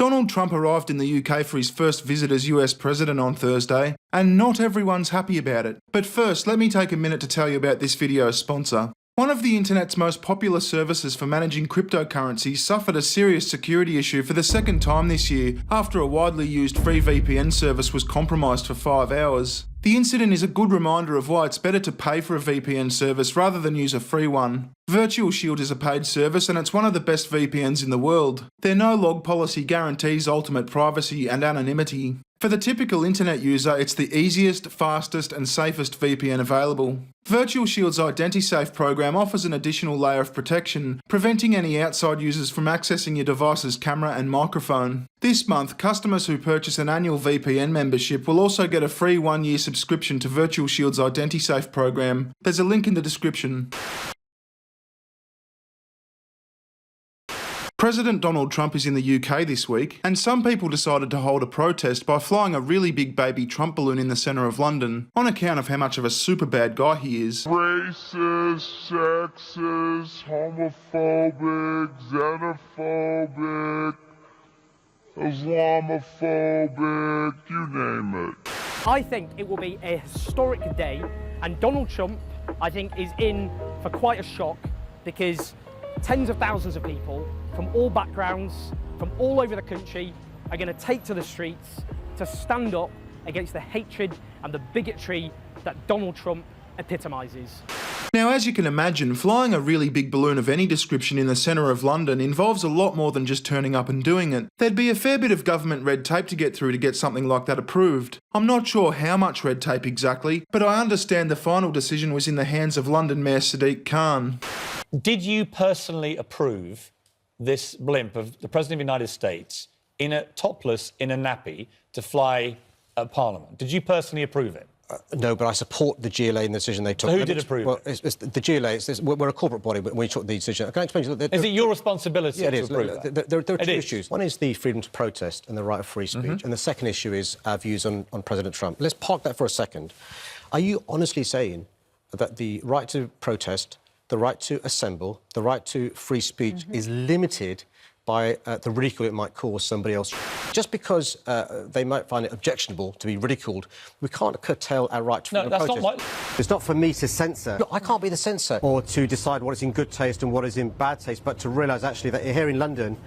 Donald Trump arrived in the UK for his first visit as US President on Thursday, and not everyone's happy about it. But first, let me take a minute to tell you about this video's sponsor. One of the internet's most popular services for managing cryptocurrencies suffered a serious security issue for the second time this year after a widely used free VPN service was compromised for 5 hours. The incident is a good reminder of why it's better to pay for a VPN service rather than use a free one. VirtualShield is a paid service and it's one of the best VPNs in the world. Their no-log policy guarantees ultimate privacy and anonymity. For the typical internet user, it's the easiest, fastest and safest VPN available. VirtualShield's IdentiSafe program offers an additional layer of protection, preventing any outside users from accessing your device's camera and microphone. This month, customers who purchase an annual VPN membership will also get a free 1-year subscription to VirtualShield's IdentiSafe program. There's a link in the description. President Donald Trump is in the UK this week, and some people decided to hold a protest by flying a really big baby Trump balloon in the centre of London, on account of how much of a super bad guy he is. Racist, sexist, homophobic, xenophobic, Islamophobic, you name it. I think it will be a historic day, and Donald Trump, I think, is in for quite a shock, because tens of thousands of people from all backgrounds, from all over the country, are going to take to the streets to stand up against the hatred and the bigotry that Donald Trump epitomises. Now, as you can imagine, flying a really big balloon of any description in the centre of London involves a lot more than just turning up and doing it. There'd be a fair bit of government red tape to get through to get something like that approved. I'm not sure how much red tape exactly, but I understand the final decision was in the hands of London Mayor Sadiq Khan. Did you personally approve this blimp of the President of the United States in a topless, in a nappy, to fly at Parliament? Did you personally approve it? No, but I support the GLA in the decision they took. So who did approve it? It's the GLA, we're a corporate body, but we took the decision. Can I explain to you? Is it your responsibility to approve that? There are two issues. One is the freedom to protest and the right of free speech, and the second issue is our views on President Trump. Let's park that for a second. Are you honestly saying that the right to protest, the right to assemble, the right to free speech is limited by the ridicule it might cause somebody else? Just because they might find it objectionable to be ridiculed, we can't curtail our right to freedom of protest. Not It's not for me to censor. Look, I can't be the censor or to decide what is in good taste and what is in bad taste, but to realise actually that here in London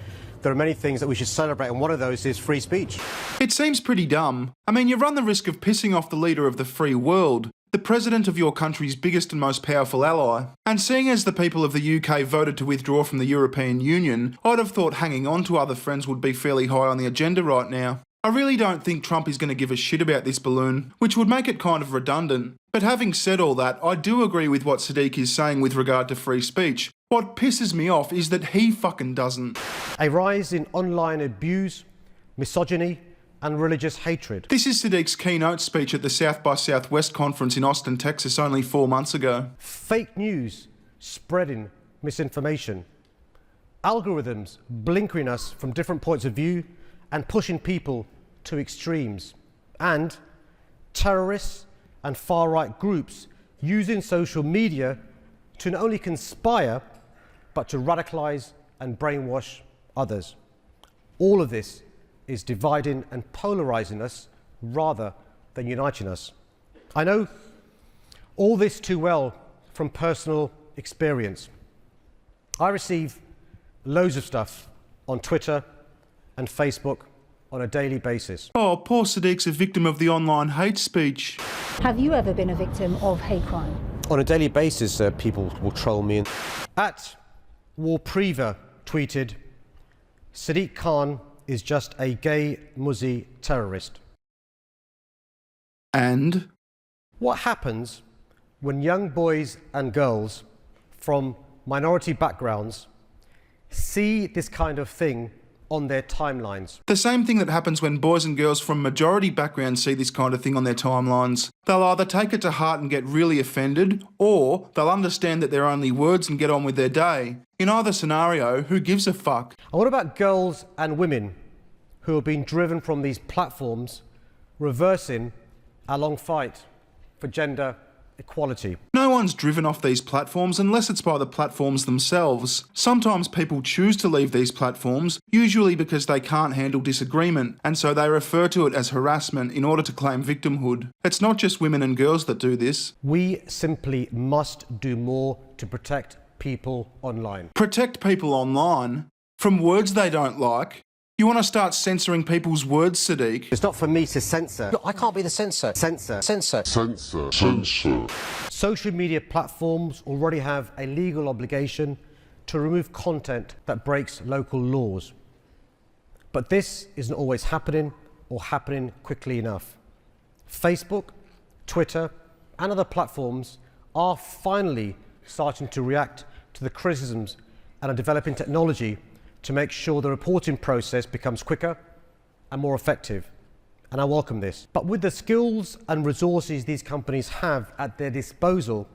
there are many things that we should celebrate, and one of those is free speech. It seems pretty dumb. I mean, you run the risk of pissing off the leader of the free world, the president of your country's biggest and most powerful ally. And seeing as the people of the UK voted to withdraw from the European Union, I'd have thought hanging on to other friends would be fairly high on the agenda right now. I really don't think Trump is going to give a shit about this balloon, which would make it kind of redundant. But having said all that, I do agree with what Sadiq is saying with regard to free speech. What pisses me off is that he fucking doesn't. A rise in online abuse, misogyny and religious hatred. This is Sadiq's keynote speech at the South by Southwest conference in Austin, Texas, only 4 months ago. Fake news spreading misinformation. Algorithms blinkering us from different points of view and pushing people to extremes. And terrorists and far-right groups using social media to not only conspire, but to radicalise and brainwash others. All of this is dividing and polarising us rather than uniting us. I know all this too well from personal experience. I receive loads of stuff on Twitter and Facebook on a daily basis. Oh, poor Sadiq's a victim of the online hate speech. Have you ever been a victim of hate crime? On a daily basis, people will troll me. At Warpreva tweeted, Sadiq Khan is just a gay Muzzy terrorist. And? What happens when young boys and girls from minority backgrounds see this kind of thing on their timelines? The same thing that happens when boys and girls from majority backgrounds see this kind of thing on their timelines. They'll either take it to heart and get really offended, or they'll understand that they're only words and get on with their day. In either scenario, who gives a fuck? And what about girls and women who have been driven from these platforms, reversing our long fight for gender equality. No one's driven off these platforms unless it's by the platforms themselves. Sometimes people choose to leave these platforms, usually because they can't handle disagreement, and so they refer to it as harassment in order to claim victimhood. It's not just women and girls that do this. We simply must do more to protect people online. Protect people online from words they don't like. You want to start censoring people's words, Sadiq? It's not for me to censor. Look, I can't be the censor. Censor. Social media platforms already have a legal obligation to remove content that breaks local laws. But this isn't always happening or happening quickly enough. Facebook, Twitter, and other platforms are finally starting to react to the criticisms and are developing technology to make sure the reporting process becomes quicker and more effective. And I welcome this. But with the skills and resources these companies have at their disposal,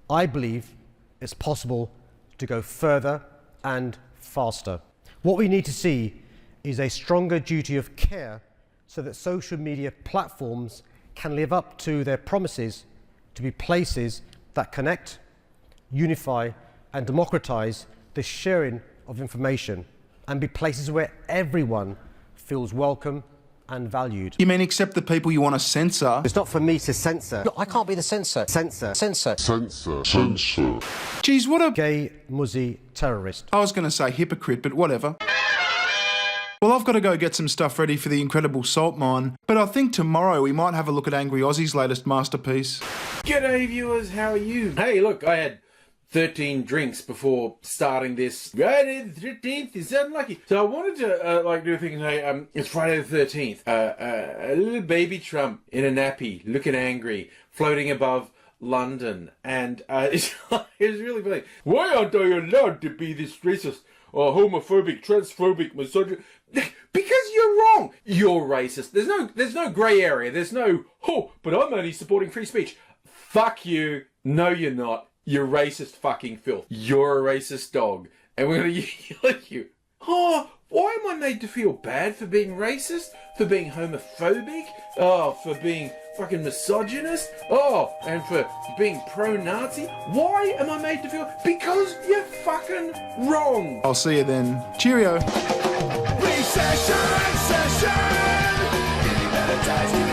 I believe it's possible to go further and faster. What we need to see is a stronger duty of care so that social media platforms can live up to their promises to be places that connect, unify, and democratize the sharing of information, and be places where everyone feels welcome and valued. You mean except the people you want to censor? It's not for me to censor. Look, I can't be the censor. Censor. Geez, what a... Gay, muzzy terrorist. I was going to say hypocrite, but whatever. Well, I've got to go get some stuff ready for the incredible salt mine, but I think tomorrow we might have a look at Angry Aussie's latest masterpiece. G'day viewers, how are you? Hey, look, I had 13 drinks before starting this. Friday the 13th is unlucky. So I wanted to do a thing and say, it's Friday the 13th. A little baby Trump in a nappy, looking angry, floating above London. And it was really funny. Why aren't I allowed to be this racist or homophobic, transphobic, misogynist? Because you're wrong. You're racist. There's no grey area. There's no, but I'm only supporting free speech. Fuck you. No, you're not. You're racist fucking filth. You're a racist dog. And we're going to yell at you. Why am I made to feel bad for being racist? For being homophobic? For being fucking misogynist? And for being pro-Nazi? Why am I made to feel... Because you're fucking wrong. I'll see you then. Cheerio. Recession, session. Getting better times.